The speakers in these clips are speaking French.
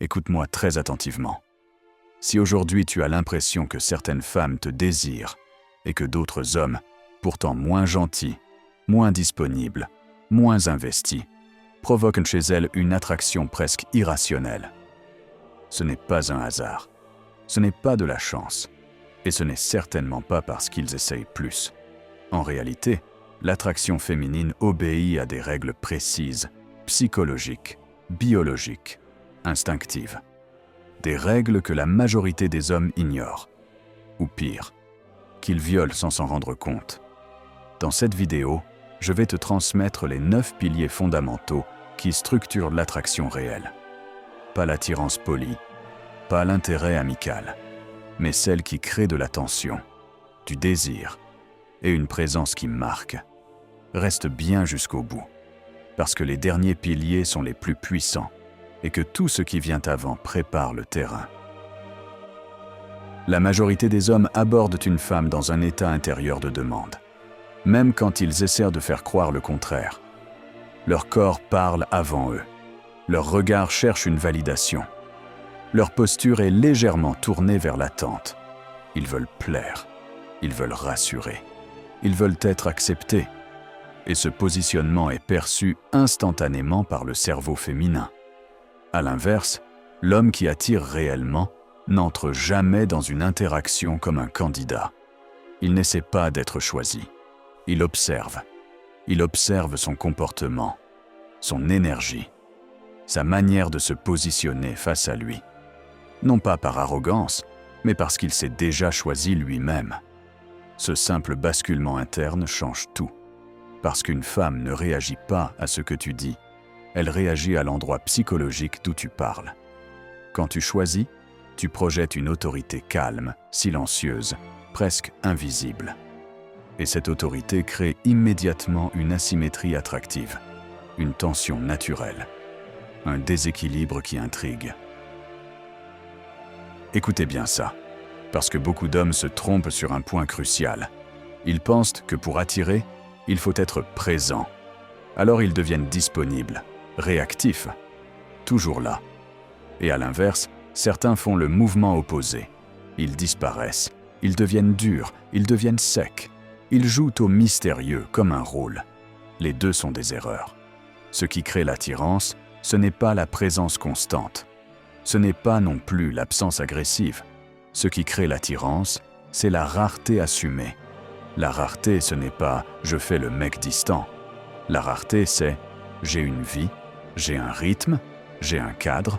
Écoute-moi très attentivement. Si aujourd'hui tu as l'impression que certaines femmes te désirent et que d'autres hommes, pourtant moins gentils, moins disponibles, moins investis, provoquent chez elles une attraction presque irrationnelle, ce n'est pas un hasard, ce n'est pas de la chance, et ce n'est certainement pas parce qu'ils essayent plus. En réalité, l'attraction féminine obéit à des règles précises, psychologiques, biologiques, instinctives. Des règles que la majorité des hommes ignorent, ou pire, qu'ils violent sans s'en rendre compte. Dans cette vidéo, je vais te transmettre les 9 piliers fondamentaux qui structurent l'attraction réelle. Pas l'attirance polie, pas l'intérêt amical, mais celle qui crée de la tension, du désir et une présence qui marque. Reste bien jusqu'au bout, parce que les derniers piliers sont les plus puissants et que tout ce qui vient avant prépare le terrain. La majorité des hommes abordent une femme dans un état intérieur de demande, même quand ils essaient de faire croire le contraire. Leur corps parle avant eux, leur regard cherche une validation, leur posture est légèrement tournée vers l'attente. Ils veulent plaire, ils veulent rassurer, ils veulent être acceptés, et ce positionnement est perçu instantanément par le cerveau féminin. À l'inverse, l'homme qui attire réellement n'entre jamais dans une interaction comme un candidat. Il n'essaie pas d'être choisi. Il observe son comportement, son énergie, sa manière de se positionner face à lui. Non pas par arrogance, mais parce qu'il s'est déjà choisi lui-même. Ce simple basculement interne change tout. Parce qu'une femme ne réagit pas à ce que tu dis, elle réagit à l'endroit psychologique d'où tu parles. Quand tu choisis, tu projettes une autorité calme, silencieuse, presque invisible. Et cette autorité crée immédiatement une asymétrie attractive, une tension naturelle, un déséquilibre qui intrigue. Écoutez bien ça, parce que beaucoup d'hommes se trompent sur un point crucial. Ils pensent que pour attirer, il faut être présent. Alors ils deviennent disponibles, réactifs, toujours là. Et à l'inverse, certains font le mouvement opposé. Ils disparaissent, ils deviennent durs, ils deviennent secs. Ils jouent au mystérieux comme un rôle. Les deux sont des erreurs. Ce qui crée l'attirance, ce n'est pas la présence constante. Ce n'est pas non plus l'absence agressive. Ce qui crée l'attirance, c'est la rareté assumée. La rareté, ce n'est pas « je fais le mec distant ». La rareté, c'est « j'ai une vie, j'ai un rythme, j'ai un cadre,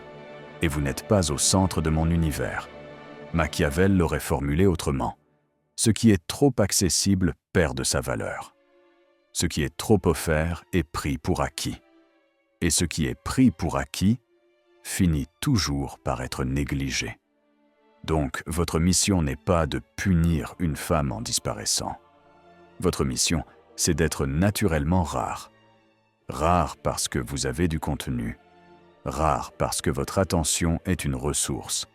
et vous n'êtes pas au centre de mon univers ». Machiavel l'aurait formulé autrement. Ce qui est trop accessible perd de sa valeur. Ce qui est trop offert est pris pour acquis. Et ce qui est pris pour acquis finit toujours par être négligé. Donc, votre mission n'est pas de punir une femme en disparaissant. Votre mission, c'est d'être naturellement rare. Rare parce que vous avez du contenu. Rare parce que votre attention est une ressource.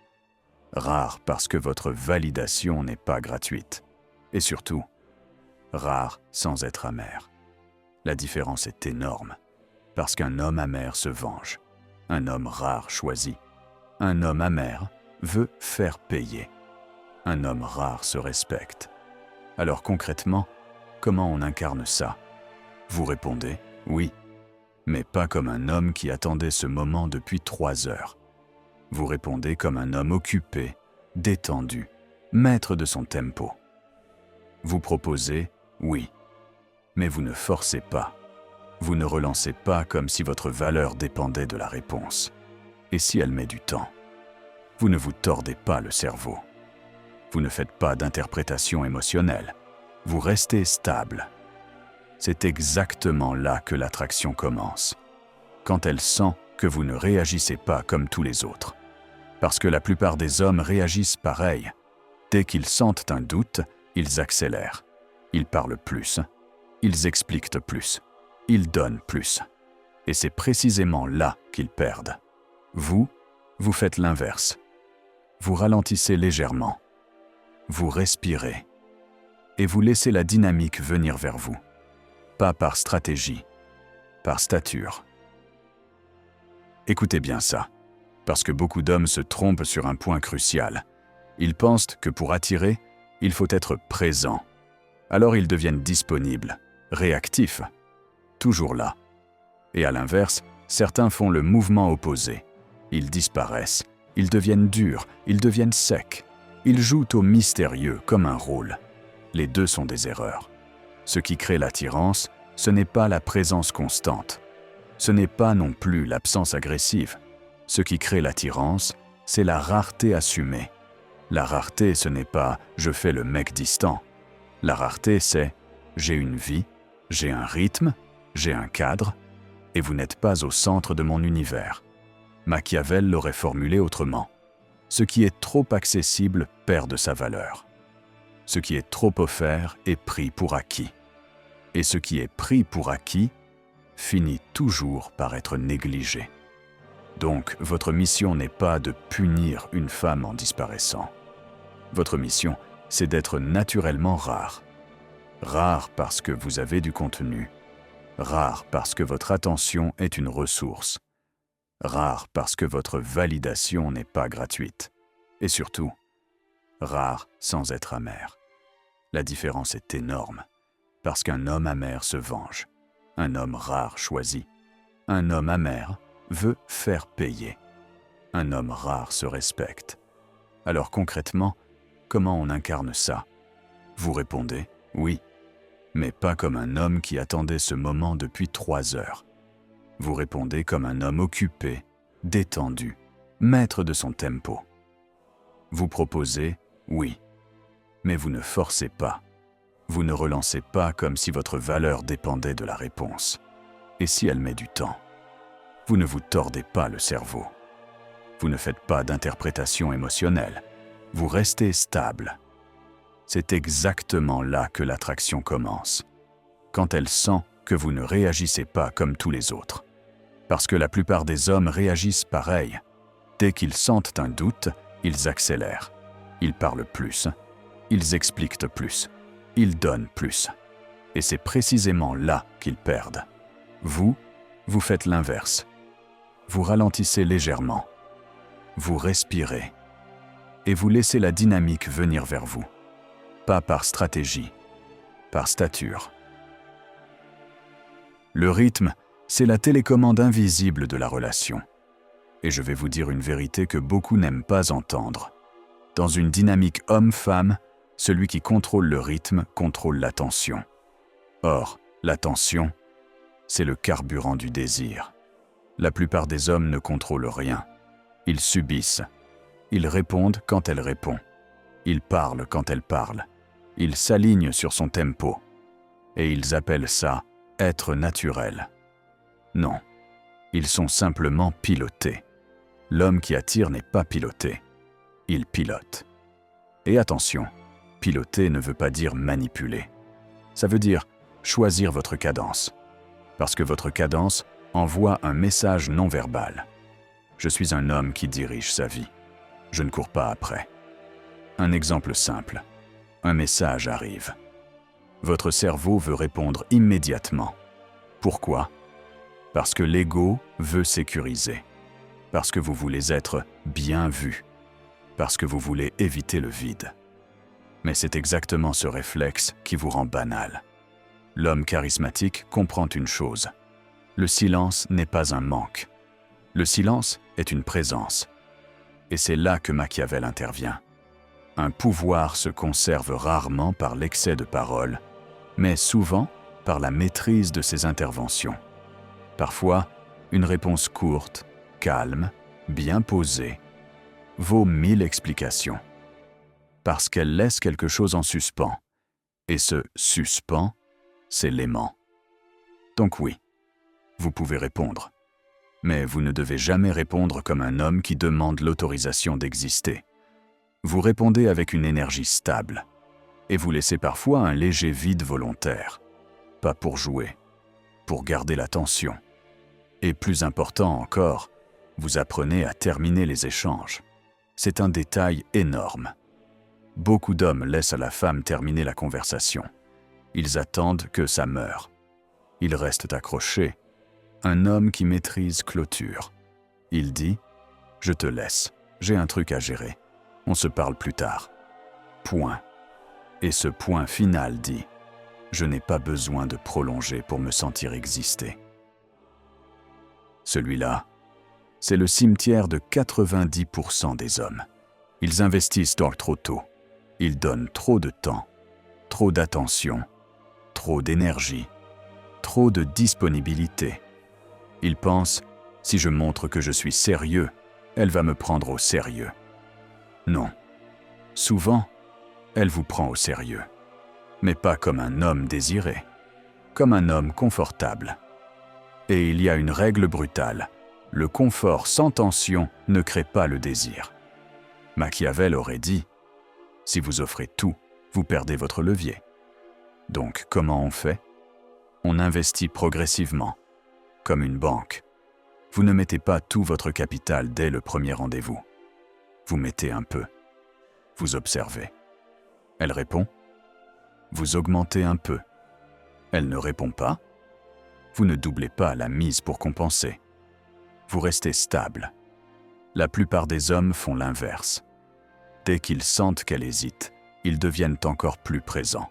Rare parce que votre validation n'est pas gratuite. Et surtout, rare sans être amer. La différence est énorme, parce qu'un homme amer se venge. Un homme rare choisit. Un homme amer veut faire payer. Un homme rare se respecte. Alors concrètement, comment on incarne ça? Vous répondez « oui », mais pas comme un homme qui attendait ce moment depuis 3 heures. Vous répondez comme un homme occupé, détendu, maître de son tempo. Vous proposez « oui », mais vous ne forcez pas. Vous ne relancez pas comme si votre valeur dépendait de la réponse. Et si elle met du temps? Vous ne vous tordez pas le cerveau. Vous ne faites pas d'interprétation émotionnelle. Vous restez stable. C'est exactement là que l'attraction commence. Quand elle sent que vous ne réagissez pas comme tous les autres. Parce que la plupart des hommes réagissent pareil. Dès qu'ils sentent un doute, ils accélèrent. Ils parlent plus. Ils expliquent plus. Ils donnent plus. Et c'est précisément là qu'ils perdent. Vous faites l'inverse. Vous ralentissez légèrement. Vous respirez. Et vous laissez la dynamique venir vers vous. Pas par stratégie, par stature. Écoutez bien ça. Parce que beaucoup d'hommes se trompent sur un point crucial. Ils pensent que pour attirer, il faut être présent. Alors ils deviennent disponibles, réactifs, toujours là. Et à l'inverse, certains font le mouvement opposé. Ils disparaissent, ils deviennent durs, ils deviennent secs. Ils jouent au mystérieux comme un rôle. Les deux sont des erreurs. Ce qui crée l'attirance, ce n'est pas la présence constante. Ce n'est pas non plus l'absence agressive. Ce qui crée l'attirance, c'est la rareté assumée. La rareté, ce n'est pas « je fais le mec distant ». La rareté, c'est « j'ai une vie, j'ai un rythme, j'ai un cadre, et vous n'êtes pas au centre de mon univers ». Machiavel l'aurait formulé autrement. Ce qui est trop accessible perd de sa valeur. Ce qui est trop offert est pris pour acquis. Et ce qui est pris pour acquis finit toujours par être négligé. Donc, votre mission n'est pas de punir une femme en disparaissant. Votre mission, c'est d'être naturellement rare. Rare parce que vous avez du contenu. Rare parce que votre attention est une ressource. Rare parce que votre validation n'est pas gratuite. Et surtout, rare sans être amer. La différence est énorme, parce qu'un homme amer se venge. Un homme rare choisit. Un homme amer veut faire payer. Un homme rare se respecte. Alors concrètement, comment on incarne ça? Vous répondez « oui », mais pas comme un homme qui attendait ce moment depuis 3 heures. Vous répondez comme un homme occupé, détendu, maître de son tempo. Vous proposez « oui », mais vous ne forcez pas. Vous ne relancez pas comme si votre valeur dépendait de la réponse. Et si elle met du temps? Vous ne vous tordez pas le cerveau. Vous ne faites pas d'interprétation émotionnelle. Vous restez stable. C'est exactement là que l'attraction commence. Quand elle sent que vous ne réagissez pas comme tous les autres. Parce que la plupart des hommes réagissent pareil. Dès qu'ils sentent un doute, ils accélèrent. Ils parlent plus. Ils expliquent plus. Ils donnent plus. Et c'est précisément là qu'ils perdent. Vous faites l'inverse. Vous ralentissez légèrement. Vous respirez. Et vous laissez la dynamique venir vers vous. Pas par stratégie, par stature. Le rythme, c'est la télécommande invisible de la relation. Et je vais vous dire une vérité que beaucoup n'aiment pas entendre. Dans une dynamique homme-femme, celui qui contrôle le rythme contrôle l'attention. Or, l'attention, c'est le carburant du désir. La plupart des hommes ne contrôlent rien. Ils subissent. Ils répondent quand elle répond. Ils parlent quand elle parle. Ils s'alignent sur son tempo. Et ils appellent ça « être naturel ». Non, ils sont simplement pilotés. L'homme qui attire n'est pas piloté. Il pilote. Et attention, piloter ne veut pas dire manipuler. Ça veut dire choisir votre cadence. Parce que votre cadence envoie un message non verbal. Je suis un homme qui dirige sa vie. Je ne cours pas après. Un exemple simple. Un message arrive. Votre cerveau veut répondre immédiatement. Pourquoi? Parce que l'ego veut sécuriser. Parce que vous voulez être bien vu. Parce que vous voulez éviter le vide. Mais c'est exactement ce réflexe qui vous rend banal. L'homme charismatique comprend une chose. Le silence n'est pas un manque. Le silence est une présence. Et c'est là que Machiavel intervient. Un pouvoir se conserve rarement par l'excès de parole, mais souvent par la maîtrise de ses interventions. Parfois, une réponse courte, calme, bien posée, vaut 1000 explications. Parce qu'elle laisse quelque chose en suspens. Et ce suspens, c'est l'aimant. Donc oui, vous pouvez répondre. Mais vous ne devez jamais répondre comme un homme qui demande l'autorisation d'exister. Vous répondez avec une énergie stable. Et vous laissez parfois un léger vide volontaire. Pas pour jouer, pour garder l'attention. Et plus important encore, vous apprenez à terminer les échanges. C'est un détail énorme. Beaucoup d'hommes laissent à la femme terminer la conversation. Ils attendent que ça meure. Ils restent accrochés. Un homme qui maîtrise clôture. Il dit Je te laisse, j'ai un truc à gérer. On se parle plus tard. Point. Et ce point final dit « Je n'ai pas besoin de prolonger pour me sentir exister ». Celui-là, c'est le cimetière de 90% des hommes. Ils investissent trop tôt. Ils donnent trop de temps, trop d'attention, trop d'énergie, trop de disponibilité. Ils pensent « Si je montre que je suis sérieux, elle va me prendre au sérieux ». Non. Souvent, elle vous prend au sérieux. Mais pas comme un homme désiré, comme un homme confortable. Et il y a une règle brutale. Le confort sans tension ne crée pas le désir. Machiavel aurait dit « Si vous offrez tout, vous perdez votre levier ». Donc, comment on fait? On investit progressivement, comme une banque. Vous ne mettez pas tout votre capital dès le premier rendez-vous. Vous mettez un peu. Vous observez. Elle répond. Vous augmentez un peu. Elle ne répond pas. Vous ne doublez pas la mise pour compenser. Vous restez stable. La plupart des hommes font l'inverse. Dès qu'ils sentent qu'elle hésite, ils deviennent encore plus présents.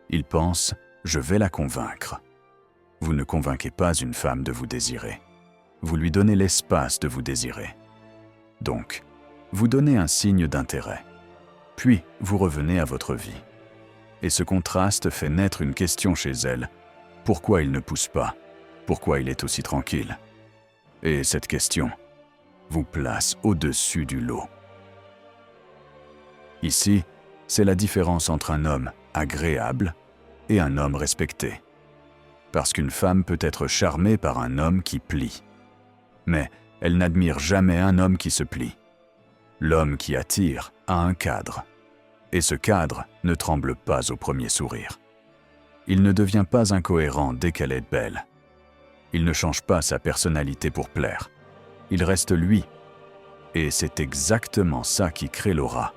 Ils pensent « je vais la convaincre ». Vous ne convainquez pas une femme de vous désirer. Vous lui donnez l'espace de vous désirer. Donc, vous donnez un signe d'intérêt. Puis, vous revenez à votre vie. Et ce contraste fait naître une question chez elle. Pourquoi il ne pousse pas? Pourquoi il est aussi tranquille? Et cette question vous place au-dessus du lot. Ici, c'est la différence entre un homme agréable et un homme respecté. Parce qu'une femme peut être charmée par un homme qui plie. Mais elle n'admire jamais un homme qui se plie. L'homme qui attire a un cadre. Et ce cadre ne tremble pas au premier sourire. Il ne devient pas incohérent dès qu'elle est belle. Il ne change pas sa personnalité pour plaire. Il reste lui. Et c'est exactement ça qui crée l'aura.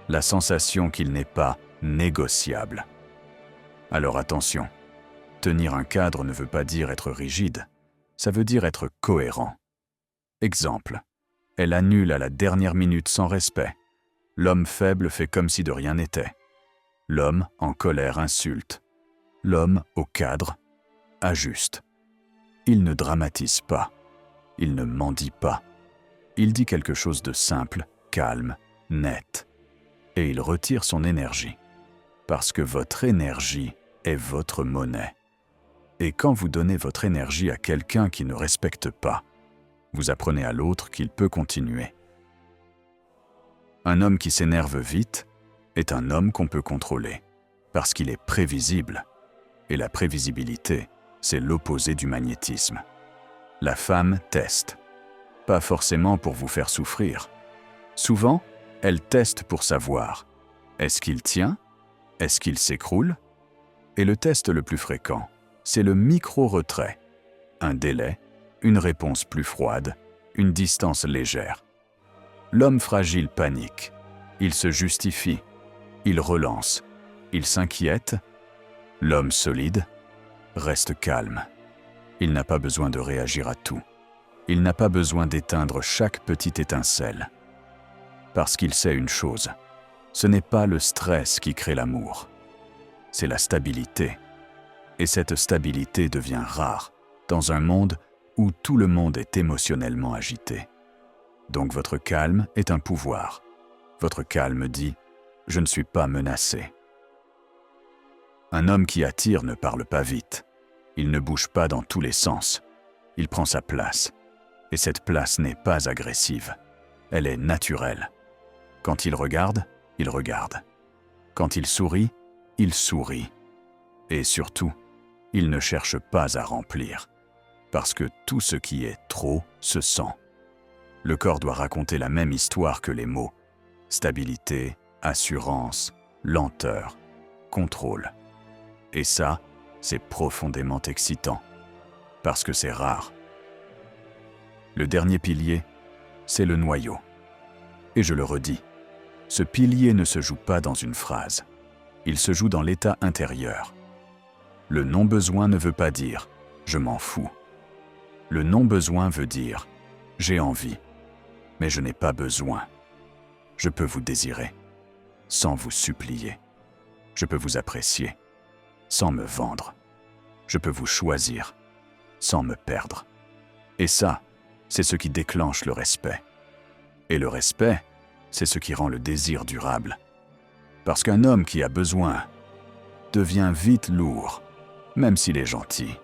La sensation qu'il n'est pas négociable. Alors attention, tenir un cadre ne veut pas dire être rigide, ça veut dire être cohérent. Exemple, elle annule à la dernière minute sans respect. L'homme faible fait comme si de rien n'était. L'homme en colère insulte. L'homme au cadre ajuste. Il ne dramatise pas. Il ne mendie pas. Il dit quelque chose de simple, calme, net. Et il retire son énergie. Parce que votre énergie est votre monnaie. Et quand vous donnez votre énergie à quelqu'un qui ne respecte pas, vous apprenez à l'autre qu'il peut continuer. Un homme qui s'énerve vite est un homme qu'on peut contrôler, parce qu'il est prévisible. Et la prévisibilité, c'est l'opposé du magnétisme. La femme teste, pas forcément pour vous faire souffrir. Souvent, elle teste pour savoir, est-ce qu'il tient? Est-ce qu'il s'écroule? Et le test le plus fréquent, c'est le micro-retrait. Un délai, une réponse plus froide, une distance légère. L'homme fragile panique. Il se justifie. Il relance. Il s'inquiète. L'homme solide reste calme. Il n'a pas besoin de réagir à tout. Il n'a pas besoin d'éteindre chaque petite étincelle. Parce qu'il sait une chose, ce n'est pas le stress qui crée l'amour. C'est la stabilité. Et cette stabilité devient rare dans un monde où tout le monde est émotionnellement agité. Donc votre calme est un pouvoir. Votre calme dit « je ne suis pas menacé ». Un homme qui attire ne parle pas vite. Il ne bouge pas dans tous les sens. Il prend sa place. Et cette place n'est pas agressive. Elle est naturelle. Quand il regarde, il regarde. Quand il sourit. Et surtout, il ne cherche pas à remplir. Parce que tout ce qui est trop se sent. Le corps doit raconter la même histoire que les mots. Stabilité, assurance, lenteur, contrôle. Et ça, c'est profondément excitant. Parce que c'est rare. Le dernier pilier, c'est le noyau. Et je le redis, ce pilier ne se joue pas dans une phrase. Il se joue dans l'état intérieur. Le non-besoin ne veut pas dire « je m'en fous ». Le non-besoin veut dire « j'ai envie ». mais je n'ai pas besoin. Je peux vous désirer, sans vous supplier. Je peux vous apprécier, sans me vendre. Je peux vous choisir, sans me perdre. Et ça, c'est ce qui déclenche le respect. Et le respect, c'est ce qui rend le désir durable. Parce qu'un homme qui a besoin devient vite lourd, même s'il est gentil.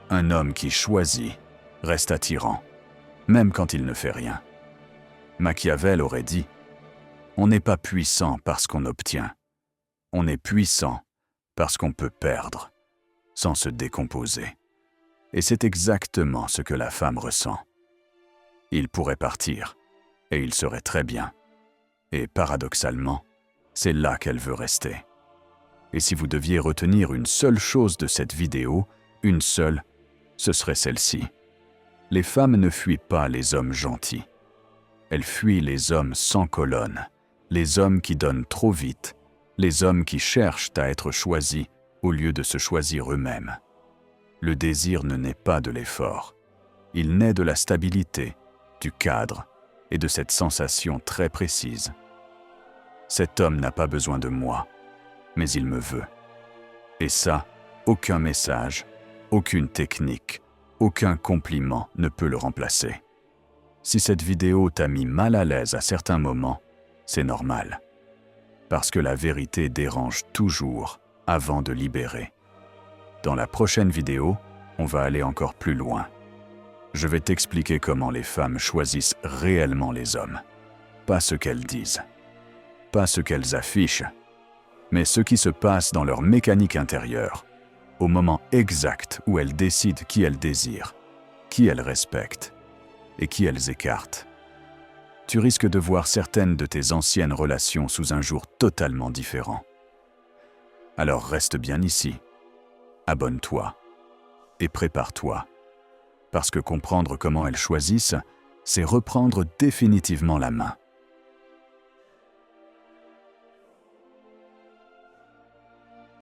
Un homme qui choisit reste attirant, même quand il ne fait rien. Machiavel aurait dit « On n'est pas puissant parce qu'on obtient. On est puissant parce qu'on peut perdre, sans se décomposer. » Et c'est exactement ce que la femme ressent. Il pourrait partir, et il serait très bien. Et paradoxalement, c'est là qu'elle veut rester. Et si vous deviez retenir une seule chose de cette vidéo, une seule, ce serait celle-ci. Les femmes ne fuient pas les hommes gentils. Elles fuient les hommes sans colonne, les hommes qui donnent trop vite, les hommes qui cherchent à être choisis au lieu de se choisir eux-mêmes. Le désir ne naît pas de l'effort. Il naît de la stabilité, du cadre et de cette sensation très précise. Cet homme n'a pas besoin de moi, mais il me veut. Et ça, aucun message, aucune technique, aucun compliment ne peut le remplacer. Si cette vidéo t'a mis mal à l'aise à certains moments, c'est normal. Parce que la vérité dérange toujours avant de libérer. Dans la prochaine vidéo, on va aller encore plus loin. Je vais t'expliquer comment les femmes choisissent réellement les hommes. Pas ce qu'elles disent, pas ce qu'elles affichent, mais ce qui se passe dans leur mécanique intérieure, au moment exact où elles décident qui elles désirent, qui elles respectent et qui elles écartent. Tu risques de voir certaines de tes anciennes relations sous un jour totalement différent. Alors reste bien ici, abonne-toi et prépare-toi, parce que comprendre comment elles choisissent, c'est reprendre définitivement la main.